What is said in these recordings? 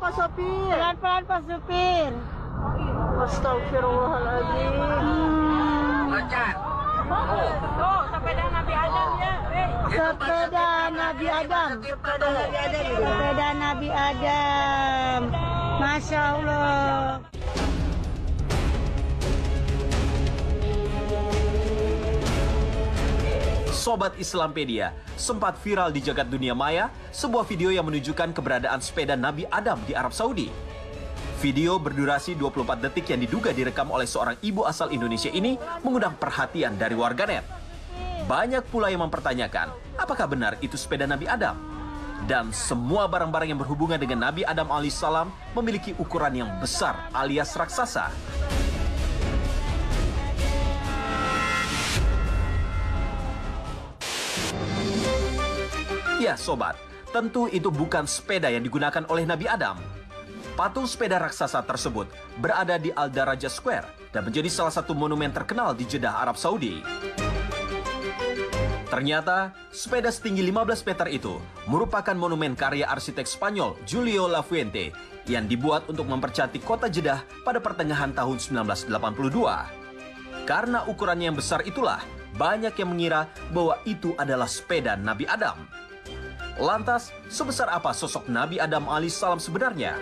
Pak Sopir. Pelan-pelan Pak Supir. Astagfirullahaladzim. Tuh, sepeda Nabi Adam ya. Sepeda Nabi Adam. Sepeda Nabi Adam. Sepeda Nabi Adam. Masya Allah. Sobat Islampedia, sempat viral di jagat dunia maya sebuah video yang menunjukkan keberadaan sepeda Nabi Adam di Arab Saudi. Video berdurasi 24 detik yang diduga direkam oleh seorang ibu asal Indonesia ini mengundang perhatian dari warganet. Banyak pula yang mempertanyakan, apakah benar itu sepeda Nabi Adam? Dan semua barang-barang yang berhubungan dengan Nabi Adam alaihissalam memiliki ukuran yang besar alias raksasa. Ya sobat, tentu itu bukan sepeda yang digunakan oleh Nabi Adam. Patung sepeda raksasa tersebut berada di Al-Darajah Square dan menjadi salah satu monumen terkenal di Jeddah, Arab Saudi. Ternyata, sepeda setinggi 15 meter itu merupakan monumen karya arsitek Spanyol Julio Lafuente yang dibuat untuk mempercantik kota Jeddah pada pertengahan tahun 1982. Karena ukurannya yang besar itulah, banyak yang mengira bahwa itu adalah sepeda Nabi Adam. Lantas, sebesar apa sosok Nabi Adam alaihissalam sebenarnya?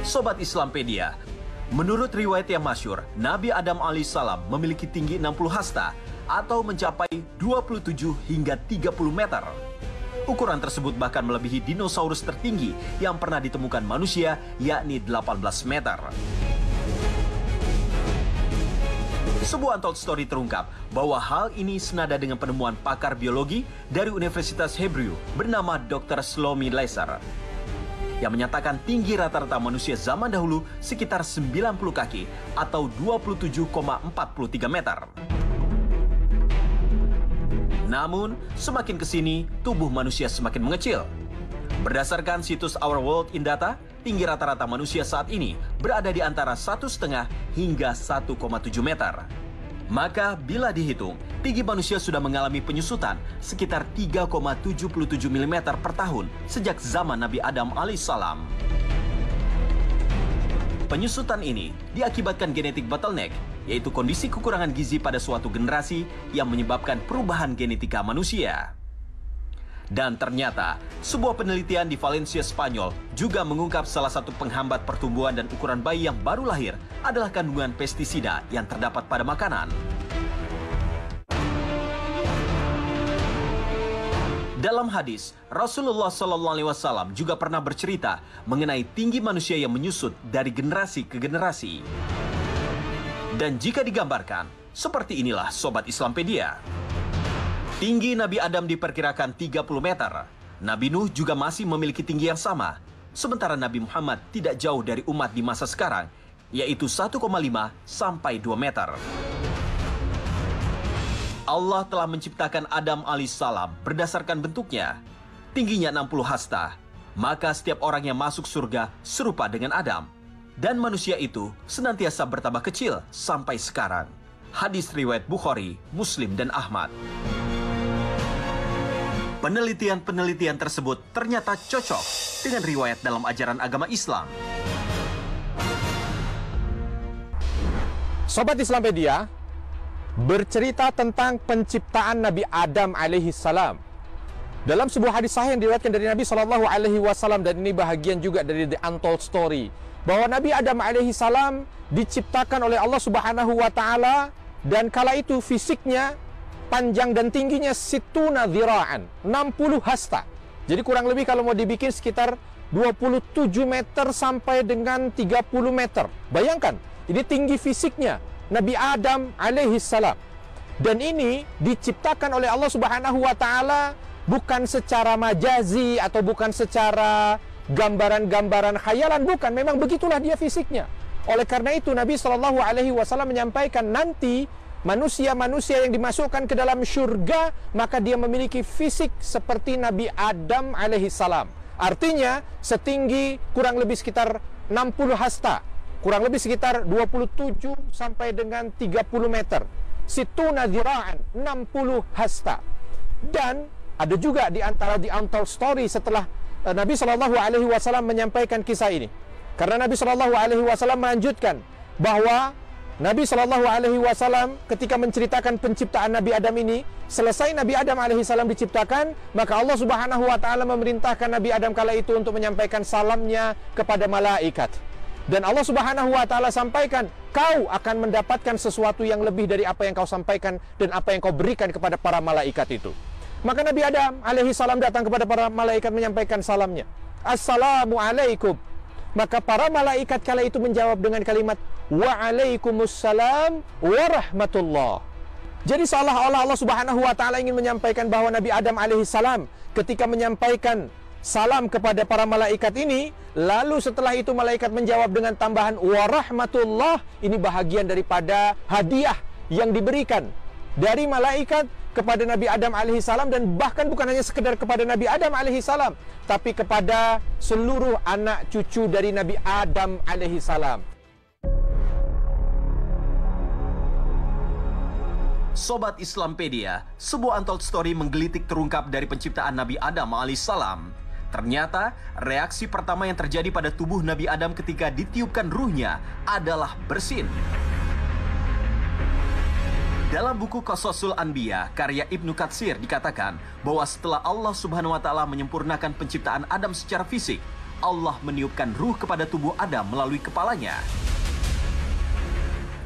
Sobat Islampedia, menurut riwayat yang masyhur, Nabi Adam alaihissalam memiliki tinggi 60 hasta atau mencapai 27 hingga 30 meter. Ukuran tersebut bahkan melebihi dinosaurus tertinggi yang pernah ditemukan manusia, yakni 18 meter. Sebuah untold story terungkap bahwa hal ini senada dengan penemuan pakar biologi dari Universitas Hebrew bernama Dr. Shlomi Leiser yang menyatakan tinggi rata-rata manusia zaman dahulu sekitar 90 kaki atau 27,43 meter. Namun, semakin kesini, tubuh manusia semakin mengecil. Berdasarkan situs Our World in Data, tinggi rata-rata manusia saat ini berada di antara 1,5 hingga 1,7 meter. Maka bila dihitung, tinggi manusia sudah mengalami penyusutan sekitar 3,77 mm per tahun sejak zaman Nabi Adam alaihissalam. Penyusutan ini diakibatkan genetik bottleneck, yaitu kondisi kekurangan gizi pada suatu generasi yang menyebabkan perubahan genetika manusia. Dan ternyata, sebuah penelitian di Valencia, Spanyol juga mengungkap salah satu penghambat pertumbuhan dan ukuran bayi yang baru lahir adalah kandungan pestisida yang terdapat pada makanan. Dalam hadis, Rasulullah SAW juga pernah bercerita mengenai tinggi manusia yang menyusut dari generasi ke generasi. Dan jika digambarkan, seperti inilah Sobat Islampedia. Tinggi Nabi Adam diperkirakan 30 meter. Nabi Nuh juga masih memiliki tinggi yang sama. Sementara Nabi Muhammad tidak jauh dari umat di masa sekarang, yaitu 1,5 sampai 2 meter. Allah telah menciptakan Adam alaihissalam berdasarkan bentuknya. Tingginya 60 hasta. Maka setiap orang yang masuk surga serupa dengan Adam. Dan manusia itu senantiasa bertambah kecil sampai sekarang. Hadis riwayat Bukhari, Muslim, dan Ahmad. Penelitian-penelitian tersebut ternyata cocok dengan riwayat dalam ajaran agama Islam. Sobat Islampedia, bercerita tentang penciptaan Nabi Adam alaihissalam. Dalam sebuah hadis sahih yang diriwayatkan dari Nabi SAW, dan ini bahagian juga dari The Untold Story, bahwa Nabi Adam alaihissalam diciptakan oleh Allah Subhanahu wa Ta'ala, dan kala itu fisiknya panjang dan tingginya situna dhira'an, 60 hasta. Jadi kurang lebih kalau mau dibikin sekitar 27 meter sampai dengan 30 meter. Bayangkan, ini tinggi fisiknya Nabi Adam alaihissalam. Dan ini diciptakan oleh Allah Subhanahu wa Ta'ala bukan secara majazi atau bukan secara gambaran-gambaran khayalan, bukan. Memang begitulah dia fisiknya. Oleh karena itu Nabi SAW menyampaikan nanti manusia-manusia yang dimasukkan ke dalam syurga, maka dia memiliki fisik seperti Nabi Adam alaihissalam. Artinya setinggi kurang lebih sekitar 60 hasta, kurang lebih sekitar 27 sampai dengan 30 meter. situna dhira'an, 60 hasta. Dan ada juga di antara the untold story setelah Nabi SAW menyampaikan kisah ini. Karena Nabi SAW melanjutkan bahwa Nabi SAW ketika menceritakan penciptaan Nabi Adam ini, selesai Nabi Adam alaihissalam diciptakan, maka Allah Subhanahu wa taala memerintahkan Nabi Adam kala itu untuk menyampaikan salamnya kepada malaikat. Dan Allah Subhanahu wa taala sampaikan, kau akan mendapatkan sesuatu yang lebih dari apa yang kau sampaikan dan apa yang kau berikan kepada para malaikat itu. Maka Nabi Adam alaihissalam datang kepada para malaikat menyampaikan salamnya. Assalamualaikum. Maka para malaikat kala itu menjawab dengan kalimat Waalaikumsalam warahmatullah. Jadi seolah-olah Allah Subhanahu wa taala ingin menyampaikan bahwa Nabi Adam alaihissalam ketika menyampaikan salam kepada para malaikat ini, lalu setelah itu malaikat menjawab dengan tambahan warahmatullah. Ini bahagian daripada hadiah yang diberikan dari malaikat kepada Nabi Adam alaihissalam, dan bahkan bukan hanya sekedar kepada Nabi Adam alaihissalam, tapi kepada seluruh anak cucu dari Nabi Adam alaihissalam. Sobat Islampedia, sebuah untold story menggelitik terungkap dari penciptaan Nabi Adam alaihissalam. Ternyata reaksi pertama yang terjadi pada tubuh Nabi Adam ketika ditiupkan ruhnya adalah bersin. Dalam buku Qasasul Anbiya karya Ibnu Katsir dikatakan bahwa setelah Allah Subhanahu wa taala menyempurnakan penciptaan Adam secara fisik, Allah meniupkan ruh kepada tubuh Adam melalui kepalanya.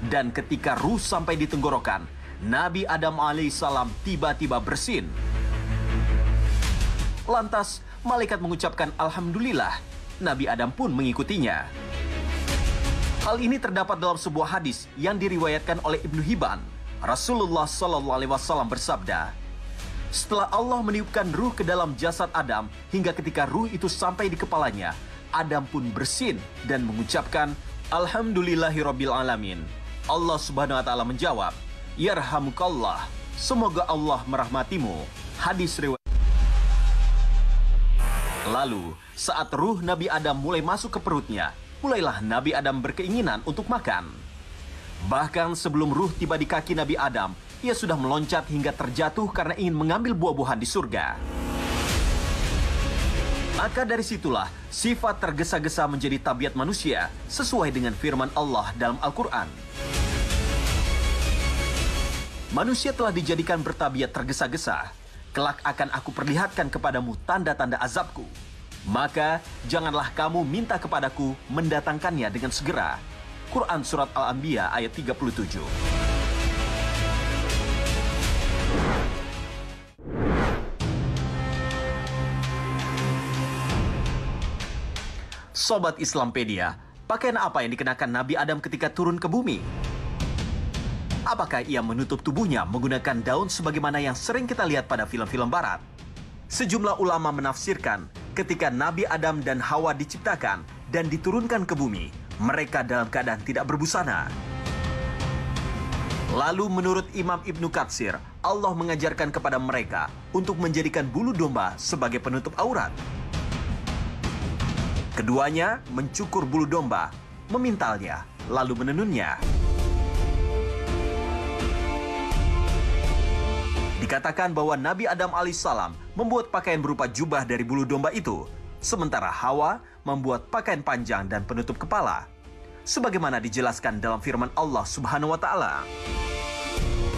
Dan ketika ruh sampai di tenggorokan, Nabi Adam alaihissalam tiba-tiba bersin. Lantas malaikat mengucapkan alhamdulillah. Nabi Adam pun mengikutinya. Hal ini terdapat dalam sebuah hadis yang diriwayatkan oleh Ibnu Hibban. Rasulullah SAW bersabda, setelah Allah meniupkan ruh ke dalam jasad Adam hingga ketika ruh itu sampai di kepalanya, Adam pun bersin dan mengucapkan alhamdulillahirabbil alamin. Allah Subhanahu wa taala menjawab, yarhamukallah, semoga Allah merahmatimu. Hadis riwayat. Lalu saat ruh Nabi Adam mulai masuk ke perutnya, mulailah Nabi Adam berkeinginan untuk makan. Bahkan sebelum ruh tiba di kaki Nabi Adam, ia sudah meloncat hingga terjatuh karena ingin mengambil buah-buahan di surga. Maka dari situlah sifat tergesa-gesa menjadi tabiat manusia sesuai dengan firman Allah dalam Al-Quran. Manusia telah dijadikan bertabiat tergesa-gesa. Kelak akan aku perlihatkan kepadamu tanda-tanda azabku. Maka janganlah kamu minta kepadaku mendatangkannya dengan segera. Quran Surat Al-Anbiya ayat 37. Sobat Islampedia, pakaian apa yang dikenakan Nabi Adam ketika turun ke bumi? Apakah ia menutup tubuhnya menggunakan daun sebagaimana yang sering kita lihat pada film-film barat? Sejumlah ulama menafsirkan ketika Nabi Adam dan Hawa diciptakan dan diturunkan ke bumi, mereka dalam keadaan tidak berbusana. Lalu menurut Imam Ibnu Katsir, Allah mengajarkan kepada mereka untuk menjadikan bulu domba sebagai penutup aurat. Keduanya mencukur bulu domba, memintalnya, lalu menenunnya. Dikatakan bahwa Nabi Adam alaihissalam membuat pakaian berupa jubah dari bulu domba itu, sementara Hawa membuat pakaian panjang dan penutup kepala. Sebagaimana dijelaskan dalam firman Allah Subhanahu wa taala.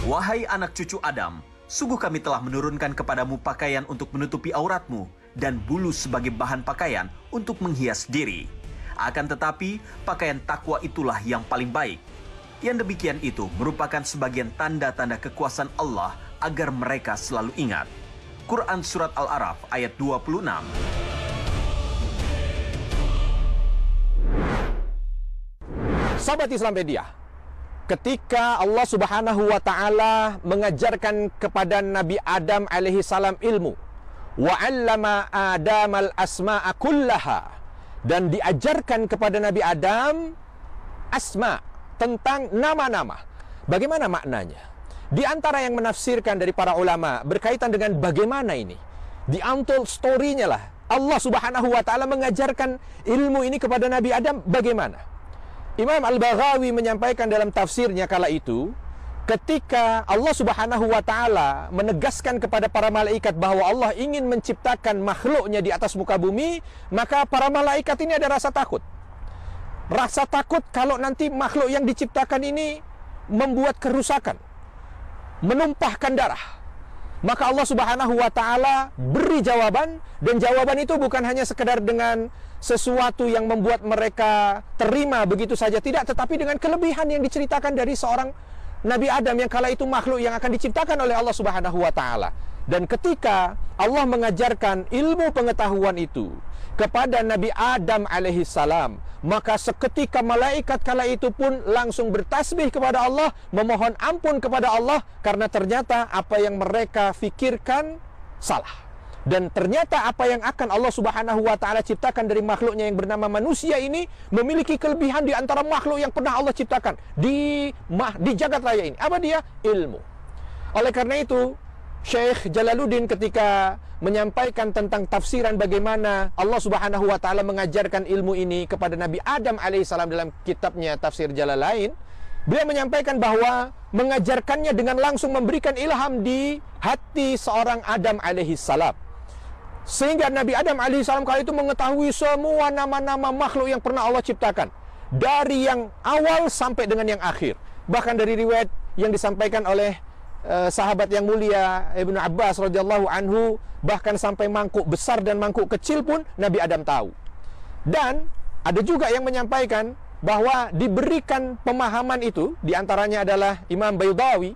Wahai anak cucu Adam, sungguh kami telah menurunkan kepadamu pakaian untuk menutupi auratmu dan bulu sebagai bahan pakaian untuk menghias diri. Akan tetapi, pakaian takwa itulah yang paling baik. Yang demikian itu merupakan sebagian tanda-tanda kekuasaan Allah agar mereka selalu ingat. Quran Surat Al-A'raf ayat 26. Sahabat Islampedia, ketika Allah Subhanahu wa taala mengajarkan kepada Nabi Adam alaihi salam ilmu, wa 'allama Adamal asma'a kullaha, dan diajarkan kepada Nabi Adam asma, tentang nama-nama. Bagaimana maknanya? Di antara yang menafsirkan dari para ulama berkaitan dengan bagaimana ini, di untold story-nya lah Allah Subhanahu wa taala mengajarkan ilmu ini kepada Nabi Adam bagaimana. Imam Al-Baghawi menyampaikan dalam tafsirnya kala itu, ketika Allah Subhanahu wa taala menegaskan kepada para malaikat bahwa Allah ingin menciptakan makhluknya di atas muka bumi, maka para malaikat ini ada rasa takut. Rasa takut kalau nanti makhluk yang diciptakan ini membuat kerusakan, menumpahkan darah. Maka Allah Subhanahu wa taala beri jawaban, dan jawaban itu bukan hanya sekedar dengan sesuatu yang membuat mereka terima begitu saja, tidak, tetapi dengan kelebihan yang diceritakan dari seorang Nabi Adam yang kala itu makhluk yang akan diciptakan oleh Allah Subhanahu wa taala. Dan ketika Allah mengajarkan ilmu pengetahuan itu kepada Nabi Adam alaihi salam, maka seketika malaikat kala itu pun langsung bertasbih kepada Allah, memohon ampun kepada Allah, karena ternyata apa yang mereka fikirkan salah. Dan ternyata apa yang akan Allah Subhanahu wa taala ciptakan dari makhluknya yang bernama manusia ini memiliki kelebihan di antara makhluk yang pernah Allah ciptakan di jagat raya ini. Apa dia? Ilmu. Oleh karena itu, Syekh Jalaluddin ketika menyampaikan tentang tafsiran bagaimana Allah Subhanahu wa taala mengajarkan ilmu ini kepada Nabi Adam alaihissalam dalam kitabnya Tafsir Jalalain, beliau menyampaikan bahwa mengajarkannya dengan langsung memberikan ilham di hati seorang Adam alaihissalam, sehingga Nabi Adam alaihissalam kali itu mengetahui semua nama-nama makhluk yang pernah Allah ciptakan, dari yang awal sampai dengan yang akhir. Bahkan dari riwayat yang disampaikan oleh sahabat yang mulia Ibnu Abbas radhiyallahu anhu, bahkan sampai mangkuk besar dan mangkuk kecil pun Nabi Adam tahu. Dan ada juga yang menyampaikan bahwa diberikan pemahaman itu, diantaranya adalah Imam Baydawi,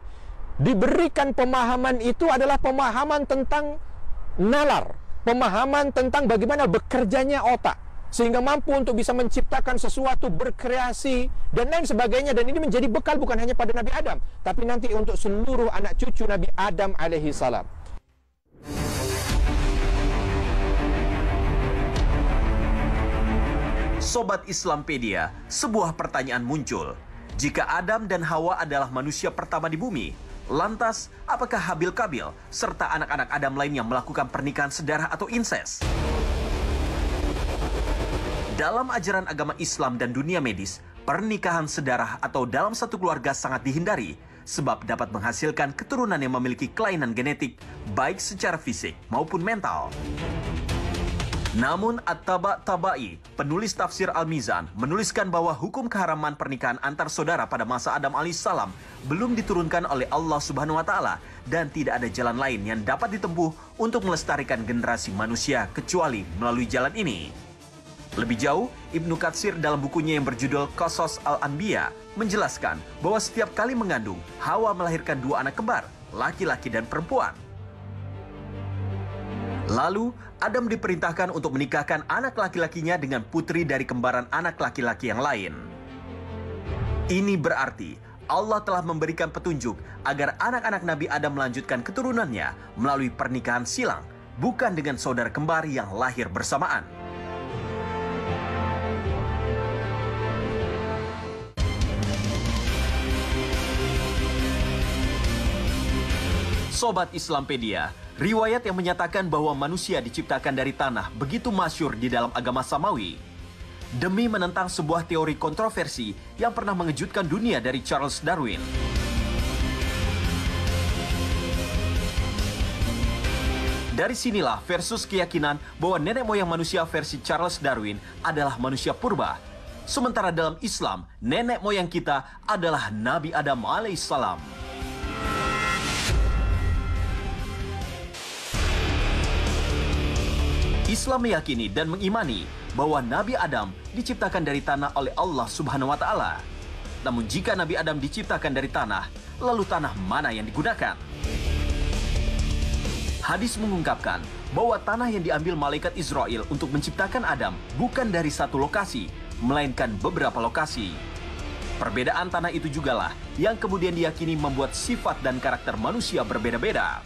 diberikan pemahaman itu adalah pemahaman tentang nalar, pemahaman tentang bagaimana bekerjanya otak, sehingga mampu untuk bisa menciptakan sesuatu, berkreasi, dan lain sebagainya. Dan ini menjadi bekal bukan hanya pada Nabi Adam, tapi nanti untuk seluruh anak cucu Nabi Adam alaihi salam. Sobat Islampedia, sebuah pertanyaan muncul. Jika Adam dan Hawa adalah manusia pertama di bumi, lantas apakah Habil-Kabil serta anak-anak Adam lain yang melakukan pernikahan sedarah atau inses? Dalam ajaran agama Islam dan dunia medis, pernikahan sedarah atau dalam satu keluarga sangat dihindari, sebab dapat menghasilkan keturunan yang memiliki kelainan genetik, baik secara fisik maupun mental. Namun At-Tabatabai, penulis tafsir Al-Mizan, menuliskan bahwa hukum keharaman pernikahan antar saudara pada masa Adam alaihissalam belum diturunkan oleh Allah Subhanahu wa taala, dan tidak ada jalan lain yang dapat ditempuh untuk melestarikan generasi manusia kecuali melalui jalan ini. Lebih jauh, Ibnu Katsir dalam bukunya yang berjudul Qasas Al-Anbiya menjelaskan bahwa setiap kali mengandung, Hawa melahirkan 2 anak kembar, laki-laki dan perempuan. Lalu, Adam diperintahkan untuk menikahkan anak laki-lakinya dengan putri dari kembaran anak laki-laki yang lain. Ini berarti Allah telah memberikan petunjuk agar anak-anak Nabi Adam melanjutkan keturunannya melalui pernikahan silang, bukan dengan saudara kembar yang lahir bersamaan. Sobat Islampedia, riwayat yang menyatakan bahwa manusia diciptakan dari tanah begitu masyhur di dalam agama Samawi. Demi menentang sebuah teori kontroversi yang pernah mengejutkan dunia dari Charles Darwin. Dari sinilah versus keyakinan bahwa nenek moyang manusia versi Charles Darwin adalah manusia purba. Sementara dalam Islam, nenek moyang kita adalah Nabi Adam alaihissalam. Islam meyakini dan mengimani bahwa Nabi Adam diciptakan dari tanah oleh Allah Subhanahu wa taala. Namun jika Nabi Adam diciptakan dari tanah, lalu tanah mana yang digunakan? Hadis mengungkapkan bahwa tanah yang diambil malaikat Israel untuk menciptakan Adam bukan dari satu lokasi, melainkan beberapa lokasi. Perbedaan tanah itu jugalah yang kemudian diyakini membuat sifat dan karakter manusia berbeda-beda.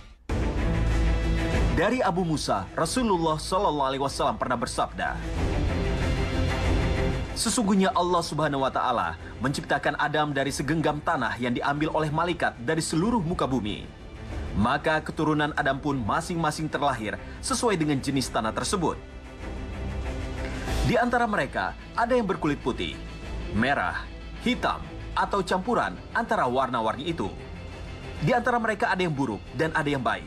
Dari Abu Musa, Rasulullah SAW pernah bersabda, sesungguhnya Allah Subhanahu wa taala menciptakan Adam dari segenggam tanah yang diambil oleh malaikat dari seluruh muka bumi. Maka keturunan Adam pun masing-masing terlahir sesuai dengan jenis tanah tersebut. Di antara mereka ada yang berkulit putih, merah, hitam, atau campuran antara warna-warni itu. Di antara mereka ada yang buruk dan ada yang baik.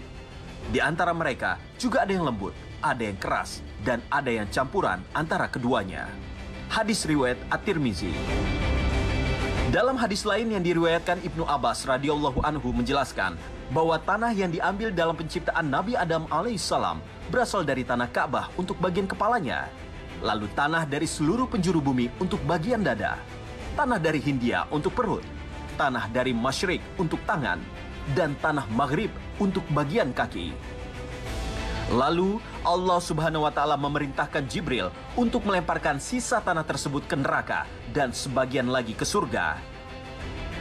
Di antara mereka juga ada yang lembut, ada yang keras, dan ada yang campuran antara keduanya. Hadis riwayat At-Tirmizi. Dalam hadis lain yang diriwayatkan Ibnu Abbas radhiyallahu anhu menjelaskan bahwa tanah yang diambil dalam penciptaan Nabi Adam alaihissalam berasal dari tanah Ka'bah untuk bagian kepalanya, lalu tanah dari seluruh penjuru bumi untuk bagian dada, tanah dari Hindia untuk perut, tanah dari Masyrik untuk tangan, dan tanah Maghrib untuk bagian kaki. Lalu Allah Subhanahu wa Ta'ala memerintahkan Jibril untuk melemparkan sisa tanah tersebut ke neraka dan sebagian lagi ke surga.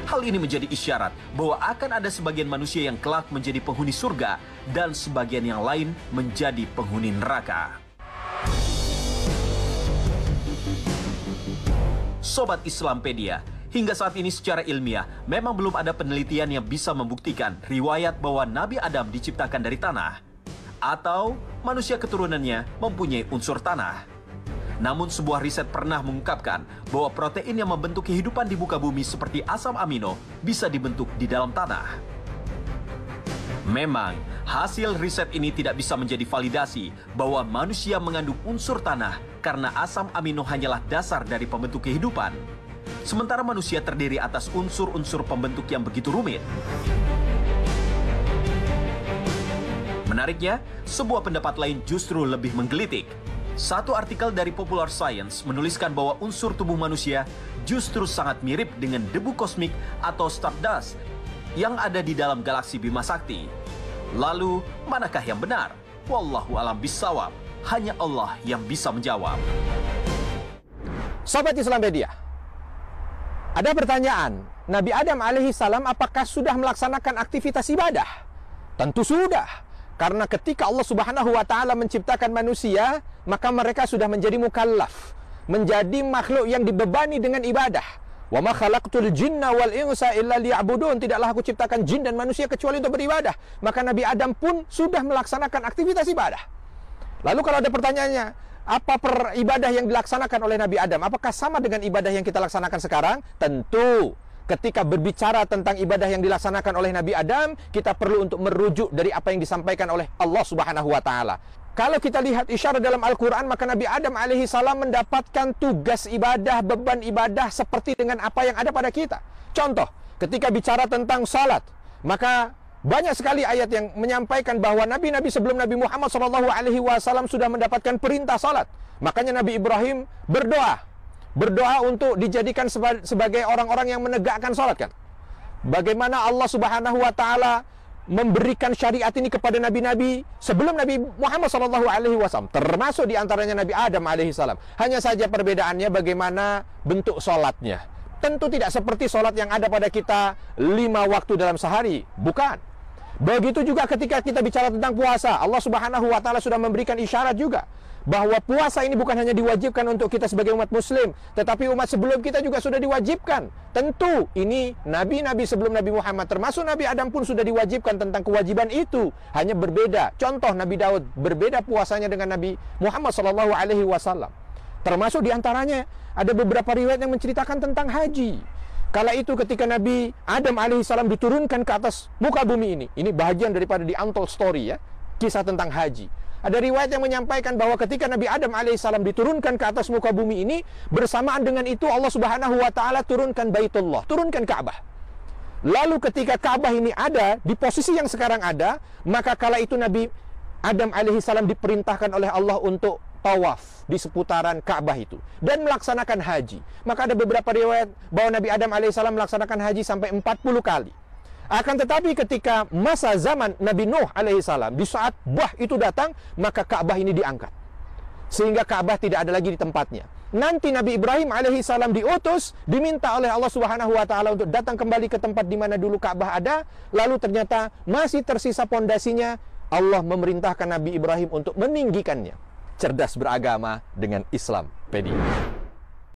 Hal ini menjadi isyarat bahwa akan ada sebagian manusia yang kelak menjadi penghuni surga dan sebagian yang lain menjadi penghuni neraka. Sobat Islampedia, hingga saat ini secara ilmiah memang belum ada penelitian yang bisa membuktikan riwayat bahwa Nabi Adam diciptakan dari tanah atau manusia keturunannya mempunyai unsur tanah. Namun sebuah riset pernah mengungkapkan bahwa protein yang membentuk kehidupan di muka bumi seperti asam amino bisa dibentuk di dalam tanah. Memang, hasil riset ini tidak bisa menjadi validasi bahwa manusia mengandung unsur tanah karena asam amino hanyalah dasar dari pembentuk kehidupan. Sementara manusia terdiri atas unsur-unsur pembentuk yang begitu rumit. Menariknya, sebuah pendapat lain justru lebih menggelitik. Satu artikel dari Popular Science menuliskan bahwa unsur tubuh manusia justru sangat mirip dengan debu kosmik atau stardust yang ada di dalam galaksi Bima Sakti. Lalu, manakah yang benar? Wallahu a'lam bishawab. Hanya Allah yang bisa menjawab. Sobat Islampedia, ada pertanyaan, Nabi Adam alaihissalam apakah sudah melaksanakan aktivitas ibadah? Tentu sudah. Karena ketika Allah Subhanahu wa Ta'ala menciptakan manusia, maka mereka sudah menjadi mukallaf, menjadi makhluk yang dibebani dengan ibadah. Wa ma khalaqtul jinna wal insa illa liya'budun. Tidaklah aku ciptakan jin dan manusia kecuali untuk beribadah. Maka Nabi Adam pun sudah melaksanakan aktivitas ibadah. Lalu kalau ada pertanyaannya, apa ibadah yang dilaksanakan oleh Nabi Adam? Apakah sama dengan ibadah yang kita laksanakan sekarang? Tentu. Ketika berbicara tentang ibadah yang dilaksanakan oleh Nabi Adam, kita perlu untuk merujuk dari apa yang disampaikan oleh Allah Subhanahu wa Ta'ala. Kalau kita lihat isyarat dalam Al-Quran, maka Nabi Adam alaihissalam mendapatkan tugas ibadah, beban ibadah seperti dengan apa yang ada pada kita. Contoh, ketika bicara tentang salat, maka banyak sekali ayat yang menyampaikan bahwa nabi-nabi sebelum Nabi Muhammad SAW sudah mendapatkan perintah salat. Makanya Nabi Ibrahim berdoa untuk dijadikan sebagai orang-orang yang menegakkan salat, kan? Bagaimana Allah Subhanahu wa Ta'ala memberikan syariat ini kepada nabi-nabi sebelum Nabi Muhammad SAW, termasuk diantaranya Nabi Adam alaihissalam. Hanya saja perbedaannya bagaimana bentuk salatnya. Tentu tidak seperti salat yang ada pada kita 5 waktu dalam sehari, bukan. Begitu juga ketika kita bicara tentang puasa, Allah Subhanahu wa Ta'ala sudah memberikan isyarat juga bahwa puasa ini bukan hanya diwajibkan untuk kita sebagai umat muslim, tetapi umat sebelum kita juga sudah diwajibkan. Tentu ini nabi-nabi sebelum Nabi Muhammad, termasuk Nabi Adam pun sudah diwajibkan tentang kewajiban itu. Hanya berbeda. Contoh, Nabi Daud berbeda puasanya dengan Nabi Muhammad SAW. Termasuk diantaranya ada beberapa riwayat yang menceritakan tentang haji. Kala itu ketika Nabi Adam alaihissalam diturunkan ke atas muka bumi ini bahagian daripada di Untold Story, ya, kisah tentang haji. Ada riwayat yang menyampaikan bahwa ketika Nabi Adam alaihissalam diturunkan ke atas muka bumi ini, bersamaan dengan itu Allah Subhanahu wa Ta'ala turunkan Baitullah, turunkan Ka'bah. Lalu ketika Ka'bah ini ada di posisi yang sekarang ada, maka kala itu Nabi Adam alaihissalam diperintahkan oleh Allah untuk tawaf di seputaran Ka'bah itu dan melaksanakan haji. Maka ada beberapa riwayat bahwa Nabi Adam alaihissalam melaksanakan haji sampai 40 kali. Akan tetapi ketika masa zaman Nabi Nuh alaihissalam, di saat bah itu datang, maka Ka'bah ini diangkat. Sehingga Ka'bah tidak ada lagi di tempatnya. Nanti Nabi Ibrahim alaihissalam diutus, diminta oleh Allah Subhanahu wa Ta'ala untuk datang kembali ke tempat di mana dulu Ka'bah ada. Lalu ternyata masih tersisa pondasinya. Allah memerintahkan Nabi Ibrahim untuk meninggikannya. Cerdas beragama dengan Islampedia.